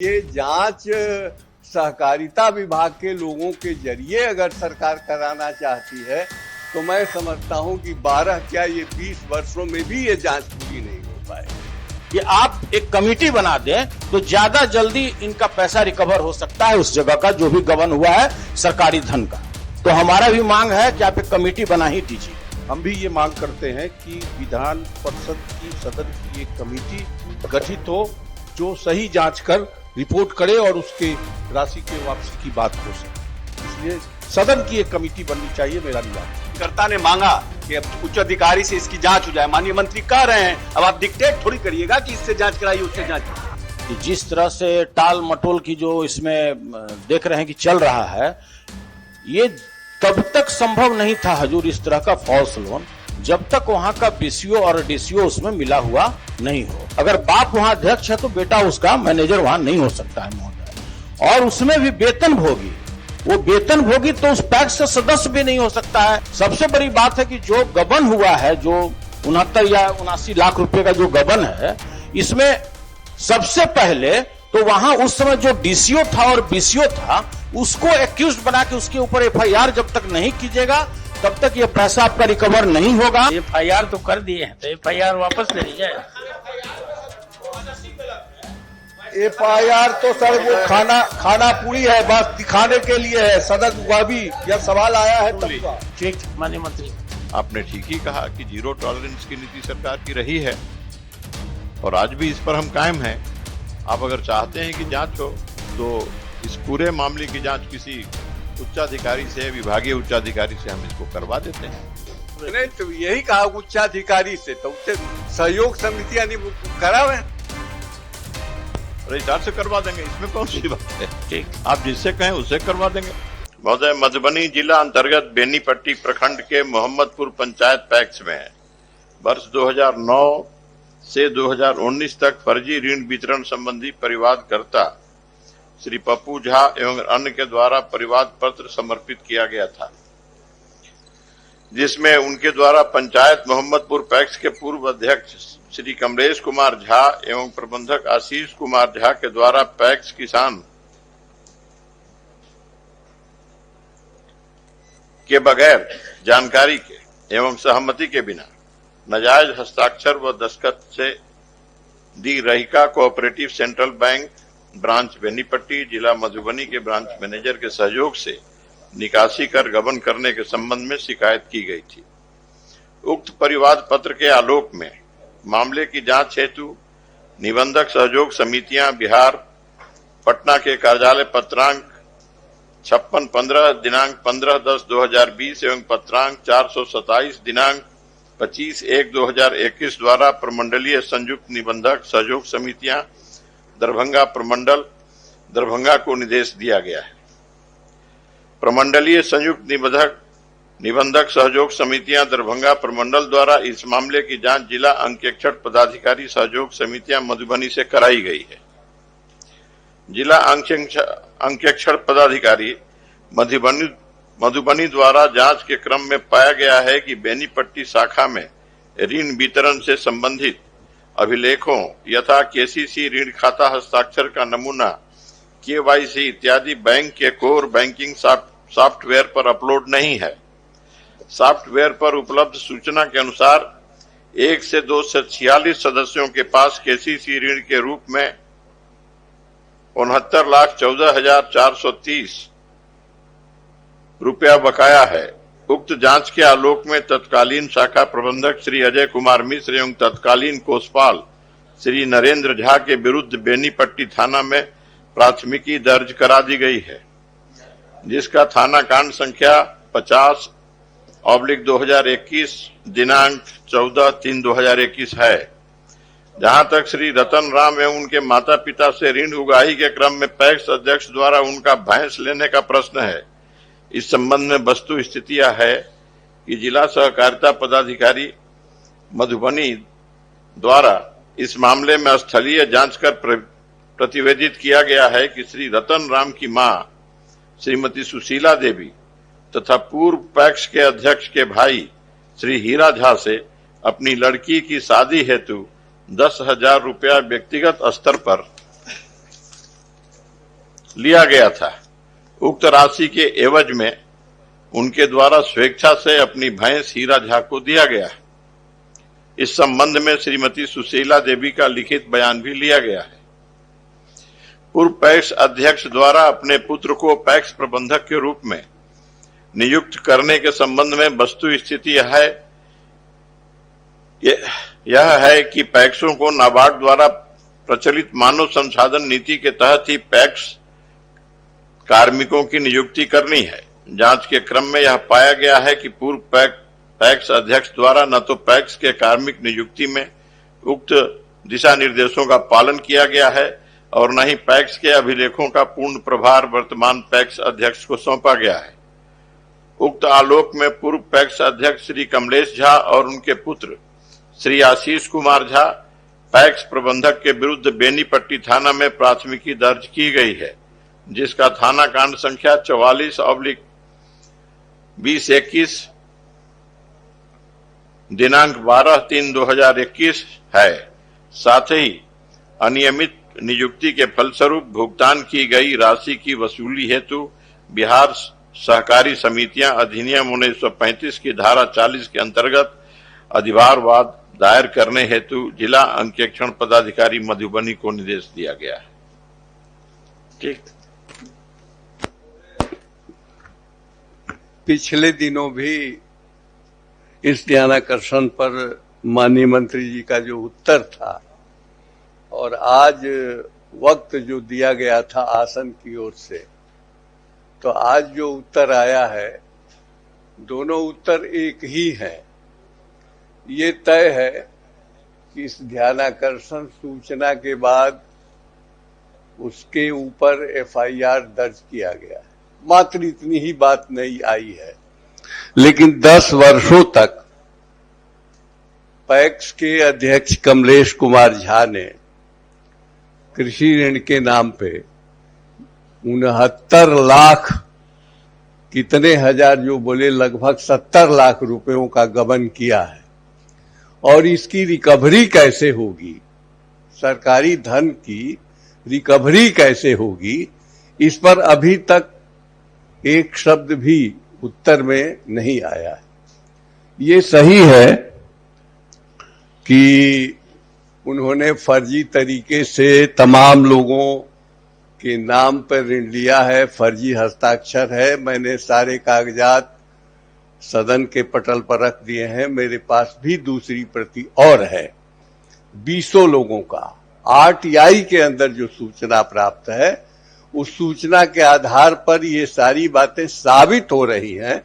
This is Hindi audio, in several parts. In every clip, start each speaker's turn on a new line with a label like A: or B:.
A: ये जांच सहकारिता विभाग के लोगों के जरिए अगर सरकार कराना चाहती है तो मैं समझता हूं कि 12 क्या ये 20 वर्षों में भी ये जांच पूरी नहीं हो पाए।
B: कि आप एक कमेटी बना दें तो ज्यादा जल्दी इनका पैसा रिकवर हो सकता है, उस जगह का जो भी गबन हुआ है सरकारी धन का। तो हमारा भी मांग है कि आप एक कमेटी बना ही दीजिए।
C: हम भी ये मांग करते हैं कि विधान परिषद की सदन की एक कमेटी गठित हो जो सही जांच कर रिपोर्ट करे और उसके राशि के वापसी की बात हो सके। इसलिए सदन की एक कमेटी बननी चाहिए, मेरा निवेदन।
D: कर्ता ने मांगा कि अब उच्च अधिकारी से इसकी जांच हो जाए। माननीय मंत्री कह रहे हैं अब आप डिक्टेट थोड़ी करिएगा कि इससे जांच कराइए उससे जांच कराइए।
B: जिस तरह से टाल मटोल की जो इसमें देख रहे हैं कि चल रहा है, ये तब तक संभव नहीं था हजूर इस तरह का फॉल्स लोन जब तक वहां का बीसीओ और डीसीओ उसमें मिला हुआ नहीं हो। अगर बाप वहां अध्यक्ष है तो बेटा उसका मैनेजर वहां नहीं हो सकता है महोदय, और उसमें भी वेतन भोगी। वो वेतन भोगी तो उस पैक्स से सदस्य भी नहीं हो सकता है। सबसे बड़ी बात है कि जो गबन हुआ है, जो 69 या 79 लाख रुपए का जो गबन है, इसमें सबसे पहले तो वहां उस समय जो डीसीओ था और बीसीओ था उसको एक्यूज्ड बना के उसके ऊपर एफआईआर जब तक नहीं कीजिएगा तब तक ये पैसा आपका रिकवर नहीं होगा।
E: एफआईआर तो कर दिए हैं तो एफआईआर वापस ले लीजिए।
C: एफआईआर तो सर वो खाना पूरी है, बस दिखाने के लिए है। सदन हुआ भी यह सवाल आया है तब का।
E: ठीक माननीय मंत्री,
F: आपने ठीक ही कहा कि जीरो टॉलरेंस की नीति सरकार की रही है और आज भी इस पर हम कायम हैं। आप अगर चाहते हैं कि जांच हो तो इस पूरे मामले की जांच किसी उच्चाधिकारी से, विभागीय उच्चाधिकारी से हम इसको करवा देते हैं।
A: नहीं तो यही कहा उच्चाधिकारी से, तो उससे सहयोग समितियां करावे,
F: रजिस्ट्रार से करवा देंगे, इसमें कौन सी बात है।
E: ठीक,
F: आप जिससे कहें उससे करवा देंगे। महोदय, मधुबनी जिला अंतर्गत बेनीपट्टी प्रखंड के मोहम्मदपुर पंचायत पैक्स में वर्ष 2009 से 2019 तक फर्जी ऋण वितरण संबंधी परिवादकर्ता श्री पप्पू झा एवं अन्य के द्वारा परिवाद पत्र समर्पित किया गया था, जिसमें उनके द्वारा पंचायत मोहम्मदपुर पैक्स के पूर्व अध्यक्ष श्री कमलेश कुमार झा एवं प्रबंधक आशीष कुमार झा के द्वारा पैक्स किसान के बगैर जानकारी के एवं सहमति के बिना नाजायज हस्ताक्षर व दस्तखत से the Rahika cooperative central bank branch Benipatti जिला मधुबनी के ब्रांच मैनेजर के सहयोग से निकासी कर गबन करने के संबंध में शिकायत की गई थी। उक्त परिवाद पत्र के आलोक में मामले की जांच हेतु निबंधक सहयोग समितियां बिहार पटना के कार्यालय पत्रांक 5615 दिनांक 15/10/2020 एवं पत्रांक 427 दिनांक 25/1/2021 द्वारा प्रमंडलीय संयुक्त निबंधक सहयोग समितियां दरभंगा प्रमंडल दरभंगा को निर्देश दिया गया है। प्रमंडलीय संयुक्त निबंधक सहयोग समितियां दरभंगा प्रमंडल द्वारा इस मामले की जांच जिला अंकेक्षण पदाधिकारी सहयोग समितियां मधुबनी से कराई गई है। जिला अंकेक्षण पदाधिकारी मधुबनी द्वारा जांच के क्रम में पाया गया है कि बेनीपट्टी शाखा में ऋण वितरण से संबंधित अभिलेखों यथा केसीसी ऋण खाता हस्ताक्षर का नमूना, केवाईसी इत्यादि बैंक के कोर बैंकिंग सॉफ्टवेयर पर अपलोड नहीं है। सॉफ्टवेयर पर उपलब्ध सूचना के अनुसार 1 से 246 सदस्यों के पास केसीसी ऋण के रूप में 69,14,430 रुपया बकाया है। उक्त जांच के आलोक में तत्कालीन शाखा प्रबंधक श्री अजय कुमार मिश्र एवं तत्कालीन कोषपाल श्री नरेंद्र झा के विरुद्ध बेनीपट्टी थाना में प्राथमिकी दर्ज करा दी गई है, जिसका थाना कांड संख्या 50/2021 दिनांक 14/3/2021 है। जहां तक श्री रतन राम एवं उनके माता पिता से ऋण उगाही के क्रम में पैक्स अध्यक्ष द्वारा उनका भैंस लेने का प्रश्न है, इस संबंध में वस्तु स्थितियां है कि जिला सहकारिता पदाधिकारी मधुबनी द्वारा इस मामले में स्थलीय जांच कर प्रतिवेदित किया गया है कि श्री रतन राम की मां श्रीमती सुशीला देवी तथा पूर्व पैक्स के अध्यक्ष के भाई श्री हीरा झा से अपनी लड़की की शादी हेतु 10,000 रुपया व्यक्तिगत स्तर पर लिया गया था। उक्त राशि के एवज में उनके द्वारा स्वेच्छा से अपनी भैंस हीरा झा को दिया गया। इस संबंध में श्रीमती सुशीला देवी का लिखित बयान भी लिया गया है। पूर्व पैक्स अध्यक्ष द्वारा अपने पुत्र को पैक्स प्रबंधक के रूप में नियुक्त करने के संबंध में वस्तु स्थिति यह है कि पैक्सों को नाबार्ड द्वारा प्रचलित मानव संसाधन नीति के तहत ही पैक्स कार्मिकों की नियुक्ति करनी है। जांच के क्रम में यह पाया गया है कि पूर्व पैक्स अध्यक्ष द्वारा न तो पैक्स के कार्मिक नियुक्ति में उक्त दिशा निर्देशों का पालन किया गया है और न ही पैक्स के अभिलेखों का पूर्ण प्रभार वर्तमान पैक्स अध्यक्ष को सौंपा गया है। उक्त आलोक में पूर्व पैक्स अध्यक्ष श्री कमलेश झा और उनके पुत्र श्री आशीष कुमार झा पैक्स प्रबंधक के विरुद्ध बेनीपट्टी थाना में प्राथमिकी दर्ज की गई है, जिसका थाना कांड संख्या 44/2021 दिनांक 12/3/2021 है। साथ ही अनियमित नियुक्ति के फलस्वरूप भुगतान की गई राशि की वसूली हेतु बिहार सहकारी समितियां अधिनियम 1935 की धारा 40 के अंतर्गत अधिभारवाद दायर करने हेतु जिला अंकेक्षण पदाधिकारी मधुबनी को निर्देश दिया गया है।
B: ठीक।
A: पिछले दिनों भी इस ध्यानाकर्षण पर माननीय मंत्री जी का जो उत्तर था और आज वक्त जो दिया गया था आसन की ओर से, तो आज जो उत्तर आया है दोनों उत्तर एक ही हैं। ये तय है कि इस ध्यानाकर्षण सूचना के बाद उसके ऊपर एफआईआर दर्ज किया गया है। मात्र इतनी ही बात नहीं आई है, लेकिन 10 वर्षों तक पैक्स के अध्यक्ष कमलेश कुमार झा ने कृषि ऋण के नाम पे 69 लाख कितने हजार जो बोले लगभग 70 लाख रुपयों का गबन किया है। और इसकी रिकवरी कैसे होगी, सरकारी धन की रिकवरी कैसे होगी, इस पर अभी तक एक शब्द भी उत्तर में नहीं आया है। ये सही है कि उन्होंने फर्जी तरीके से तमाम लोगों के नाम पर ऋण लिया है, फर्जी हस्ताक्षर है। मैंने सारे कागजात सदन के पटल पर रख दिए हैं। मेरे पास भी दूसरी प्रति और है 20 लोगों का। आरटीआई के अंदर जो सूचना प्राप्त है उस सूचना के आधार पर ये सारी बातें साबित हो रही हैं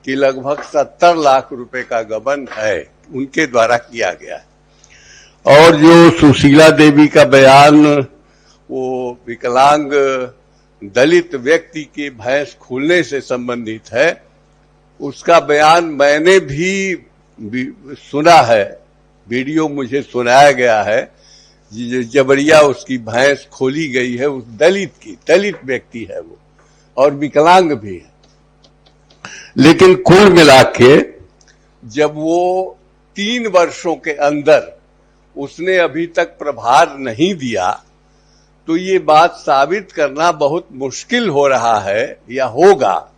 A: कि लगभग 70 लाख रुपए का गबन है, उनके द्वारा किया गया है। और जो सुशीला देवी का बयान वो विकलांग दलित व्यक्ति के भैंस खोलने से संबंधित है, उसका बयान मैंने भी सुना है, वीडियो मुझे सुनाया गया है। जबरिया उसकी भैंस खोली गई है, उस दलित व्यक्ति है वो, और विकलांग भी है। लेकिन कुल मिला के जब वो 3 वर्षों के अंदर उसने अभी तक प्रभार नहीं दिया, तो ये बात साबित करना बहुत मुश्किल हो रहा है या होगा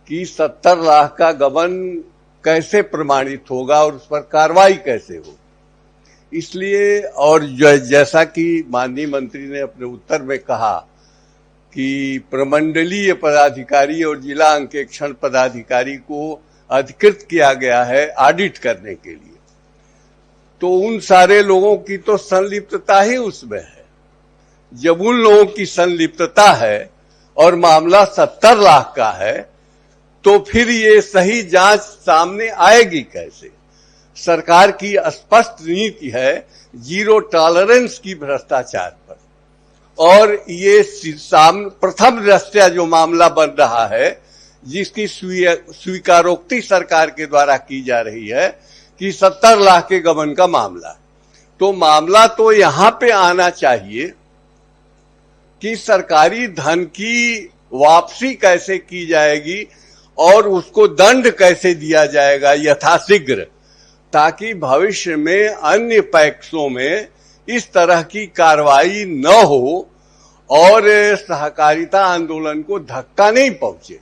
A: कि 70 लाख का गबन कैसे प्रमाणित होगा और उस पर कार्रवाई कैसे होगी। इसलिए और जैसा कि माननीय मंत्री ने अपने उत्तर में कहा कि प्रमंडलीय पदाधिकारी और जिला अंकेक्षण पदाधिकारी को अधिकृत किया गया है ऑडिट करने के लिए, तो उन सारे लोगों की तो संलिप्तता ही उसमें है। जब उन लोगों की संलिप्तता है और मामला 70 लाख का है, तो फिर ये सही जांच सामने आएगी कैसे? सरकार की स्पष्ट नीति है जीरो टॉलरेंस की भ्रष्टाचार पर, और ये प्रथम दृष्टया जो मामला बन रहा है, जिसकी स्वीकारोक्ति सरकार के द्वारा की जा रही है कि 70 लाख के गबन का मामला, तो मामला तो यहां पे आना चाहिए कि सरकारी धन की वापसी कैसे की जाएगी और उसको दंड कैसे दिया जाएगा यथाशीघ्र, ताकि भविष्य में अन्य पैक्सों में इस तरह की कार्रवाई न हो और सहकारिता आंदोलन को धक्का नहीं पहुंचे।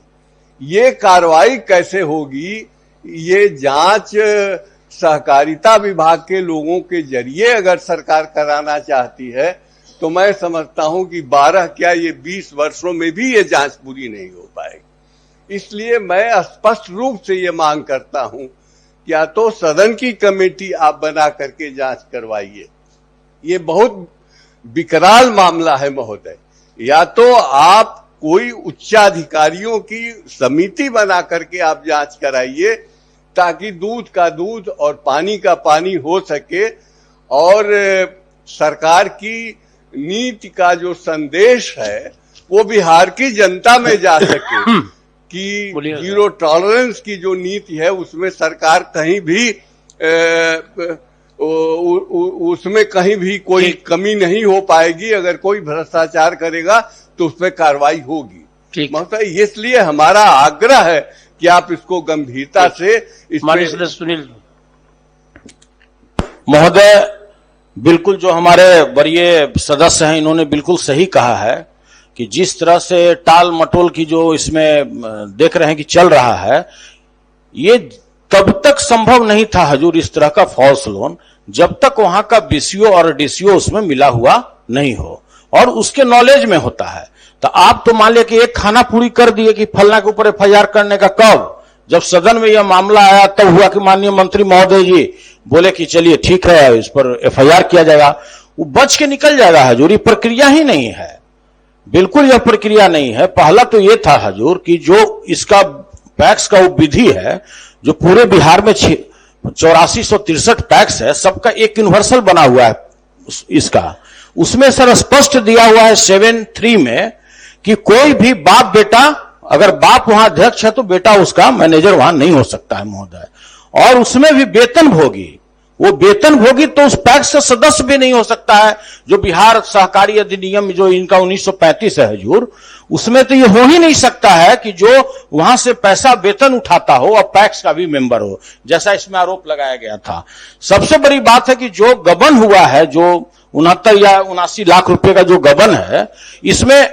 A: ये कार्रवाई कैसे होगी, ये जांच सहकारिता विभाग के लोगों के जरिए अगर सरकार कराना चाहती है तो मैं समझता हूं कि 12 क्या ये 20 वर्षों में भी ये जांच पूरी नहीं हो पाएगी। इसलिए मैं स्पष्ट रूप से ये मांग करता हूं कि या तो सदन की कमेटी आप बना करके जांच करवाइए, ये बहुत विकराल मामला है महोदय, या तो आप कोई उच्चाधिकारियों की समिति बना करके आप जांच कराइए ताकि दूध का दूध और पानी का पानी हो सके और सरकार की नीति का जो संदेश है वो बिहार की जनता में जा सके कि जीरो टॉलरेंस की जो नीति है उसमें सरकार कहीं भी उसमें कहीं भी कोई कमी नहीं हो पाएगी। अगर कोई भ्रष्टाचार करेगा तो उस पर कार्रवाई होगी। मतलब इसलिए हमारा आग्रह है कि आप इसको गंभीरता से
E: सुनील
B: महोदय, बिल्कुल जो हमारे वरीय सदस्य हैं इन्होंने बिल्कुल सही कहा है कि जिस तरह से टाल मटोल की जो इसमें देख रहे हैं कि चल रहा है, ये तब तक संभव नहीं था हजूर इस तरह का फॉल्स लोन जब तक वहां का बीसीओ और डीसीओ उसमें मिला हुआ नहीं हो और उसके नॉलेज में होता है। तो आप तो मान लिया कि एक खाना पूरी कर दिए कि फलना के ऊपर एफआईआर करने का कब, जब सदन में यह मामला आया तब हुआ कि माननीय मंत्री महोदय जी बोले कि चलिए ठीक है इस पर एफआईआर किया जाएगा। वो बच के निकल जाएगा हजूर, ये प्रक्रिया ही नहीं है, बिल्कुल यह प्रक्रिया नहीं है। पहला तो यह था हजूर कि जो इसका पैक्स का वो विधि है जो पूरे बिहार में 8463 पैक्स है, सबका एक यूनिवर्सल बना हुआ है इसका, उसमें सर स्पष्ट दिया हुआ है 7(3) में कि कोई भी बाप बेटा, अगर बाप वहां अध्यक्ष है तो बेटा उसका मैनेजर वहां नहीं हो सकता है महोदय, और उसमें भी वेतन भोगी, वो वेतन भोगी तो उस पैक्स से सदस्य भी नहीं हो सकता है। जो बिहार सहकारी अधिनियम जो इनका 1935 है हजूर, उसमें तो ये हो ही नहीं सकता है कि जो वहां से पैसा वेतन उठाता हो और पैक्स का भी मेंबर हो, जैसा इसमें आरोप लगाया गया था। सबसे बड़ी बात है कि जो गबन हुआ है, जो 69 या 79 लाख रुपए का जो गबन है, इसमें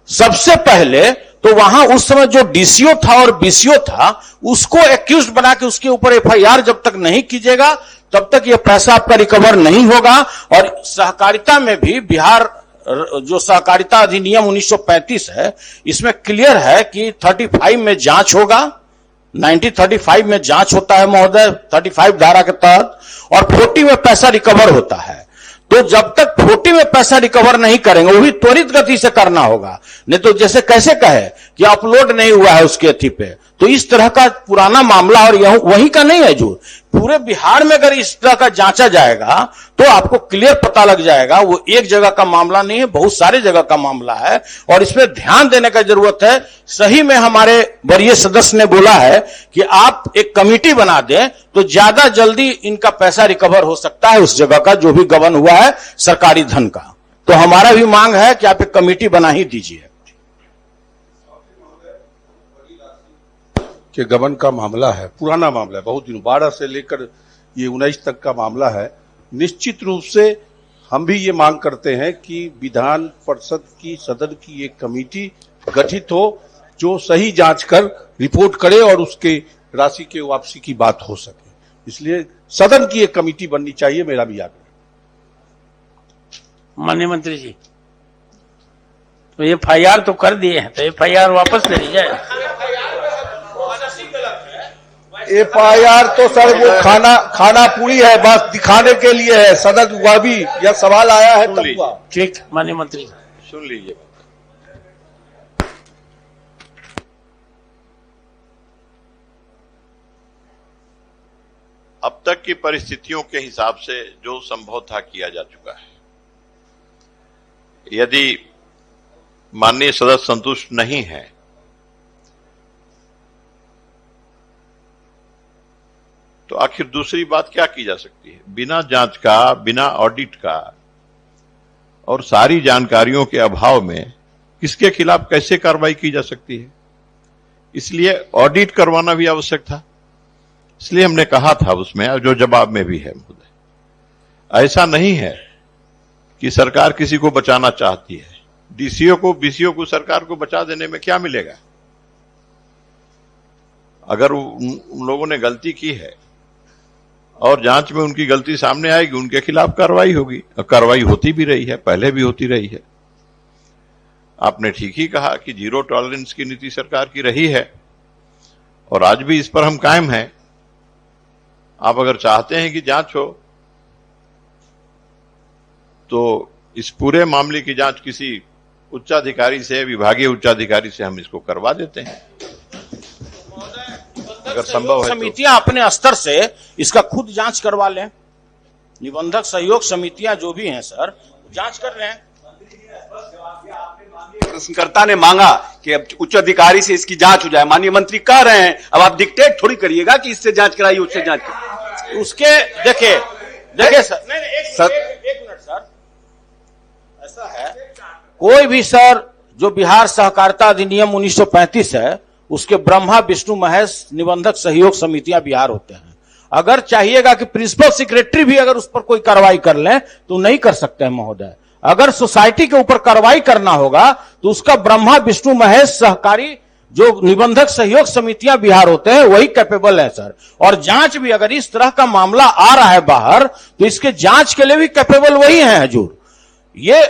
B: सबसे पहले तो वहां उस समय जो डीसीओ था और बीसीओ था उसको एक्यूज्ड बना के उसके ऊपर एफआईआर जब तक नहीं कीजिएगा तब तक यह पैसा आपका रिकवर नहीं होगा। और सहकारिता में भी बिहार जो सहकारिता अधिनियम 1935 है, इसमें क्लियर है कि 35 में जांच होगा, 1935 में जांच होता है महोदय 35 धारा के तहत, और 40 में पैसा रिकवर होता है। तो जब तक 40 में पैसा रिकवर नहीं करेंगे, वो भी त्वरित गति से करना होगा, नहीं तो जैसे कैसे कहे कि अपलोड नहीं हुआ है उसके अथी पे, तो इस तरह का पुराना मामला और यह वहीं का नहीं है। जो पूरे बिहार में अगर इस तरह का जांचा जाएगा तो आपको क्लियर पता लग जाएगा वो एक जगह का मामला नहीं है, बहुत सारे जगह का मामला है, और इसमें ध्यान देने का जरूरत है। सही में हमारे वरीय सदस्य ने बोला है कि आप एक कमेटी बना दें तो ज्यादा जल्दी इनका पैसा रिकवर हो सकता है, उस जगह का जो भी गबन हुआ है सरकारी धन का। तो हमारा भी मांग है कि आप एक कमेटी बना ही दीजिए।
C: कि गबन का मामला है, पुराना मामला है, बहुत दिनों 12 से लेकर ये 19 तक का मामला है। निश्चित रूप से हम भी ये मांग करते हैं कि विधान परिषद की सदन की एक कमेटी गठित हो जो सही जांच कर रिपोर्ट करे और उसके राशि के वापसी की बात हो सके। इसलिए सदन की एक कमेटी बननी चाहिए, मेरा भी आग्रह।
E: माननीय मंत्री जी, तो एफआईआर तो कर दिए हैं, तो एफआईआर वापस ले लीजिए।
C: एफआईआर तो सर वो खाना पूरी है, बस दिखाने के लिए है, सदन हुआ भी यह सवाल आया है तब हुआ।
E: ठीक, माननीय मंत्री
F: सुन लीजिए। अब तक की परिस्थितियों के हिसाब से जो संभव था किया जा चुका है। यदि माननीय सदस्य संतुष्ट नहीं है तो आखिर दूसरी बात क्या की जा सकती है? बिना जांच का, बिना ऑडिट का और सारी जानकारियों के अभाव में किसके खिलाफ कैसे कार्रवाई की जा सकती है? इसलिए ऑडिट करवाना भी आवश्यक था। इसलिए हमने कहा था उसमें, जो जवाब में भी है महोदय, ऐसा नहीं है कि सरकार किसी को बचाना चाहती है। डीसीओ को बीसीओ को सरकार को बचा देने में क्या मिलेगा? अगर उन लोगों ने गलती की है और जांच में उनकी गलती सामने आएगी, उनके खिलाफ कार्रवाई होगी। और कार्रवाई होती भी रही है, पहले भी होती रही है। आपने ठीक ही कहा कि जीरो टॉलरेंस की नीति सरकार की रही है और आज भी इस पर हम कायम हैं। आप अगर चाहते हैं कि जांच हो तो इस पूरे मामले की जांच किसी उच्चाधिकारी से, विभागीय उच्चाधिकारी से हम इसको करवा देते हैं अगर संभव है।
B: समितियां अपने स्तर से इसका खुद जांच करवा लें। निबंधक सहयोग समितियां जो भी हैं सर, जांच कर रहे हैं।
D: प्रश्नकर्ता ने मांगा कि अब उच्च अधिकारी से इसकी जांच हो जाए, माननीय मंत्री कह रहे हैं, अब आप डिक्टेट थोड़ी करिएगा कि इससे जांच कराइए, उससे जांच कराइए।
B: उसके देखिए सर, नहीं एक मिनट सर, ऐसा है कोई भी सर जो बिहार सहकारिता अधिनियम 1935 है उसके ब्रह्मा विष्णु महेश निबंधक सहयोग समितियां बिहार होते हैं। अगर चाहिएगा कि प्रिंसिपल सेक्रेटरी भी अगर उस पर कोई कार्रवाई कर लें तो नहीं कर सकते हैं महोदय। अगर सोसाइटी के ऊपर कार्रवाई करना होगा तो उसका ब्रह्मा विष्णु महेश सहकारी जो निबंधक सहयोग समितियां बिहार होते हैं वही कैपेबल है सर। और जांच भी अगर इस तरह का मामला आ रहा है बाहर तो इसके जांच के लिए भी कैपेबल वही है हजूर। ये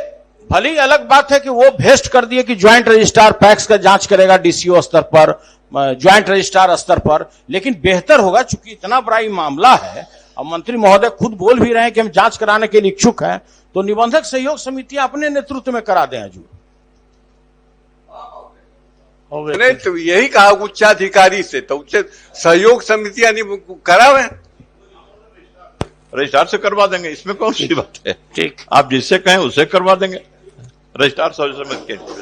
B: भली अलग बात है कि वो भेस्ट कर दिए कि ज्वाइंट रजिस्ट्रार पैक्स का जांच करेगा डीसीओ स्तर पर, ज्वाइंट रजिस्ट्रार स्तर पर, लेकिन बेहतर होगा चूंकि इतना बड़ा ही मामला है और मंत्री महोदय खुद बोल भी रहे हैं कि हम जांच कराने के लिए इच्छुक हैं, तो निबंधक सहयोग समितियां अपने नेतृत्व में करा दें हजूर।
A: नहीं तो यही कहा उच्चाधिकारी से, तो उच्च सहयोग समितियां नहीं करावे,
F: रजिस्ट्रार से करवा देंगे, इसमें कौन सी बात है।
E: ठीक,
F: आप जिससे कहें उससे करवा देंगे, रजिस्ट्रार सर्वसम्मति के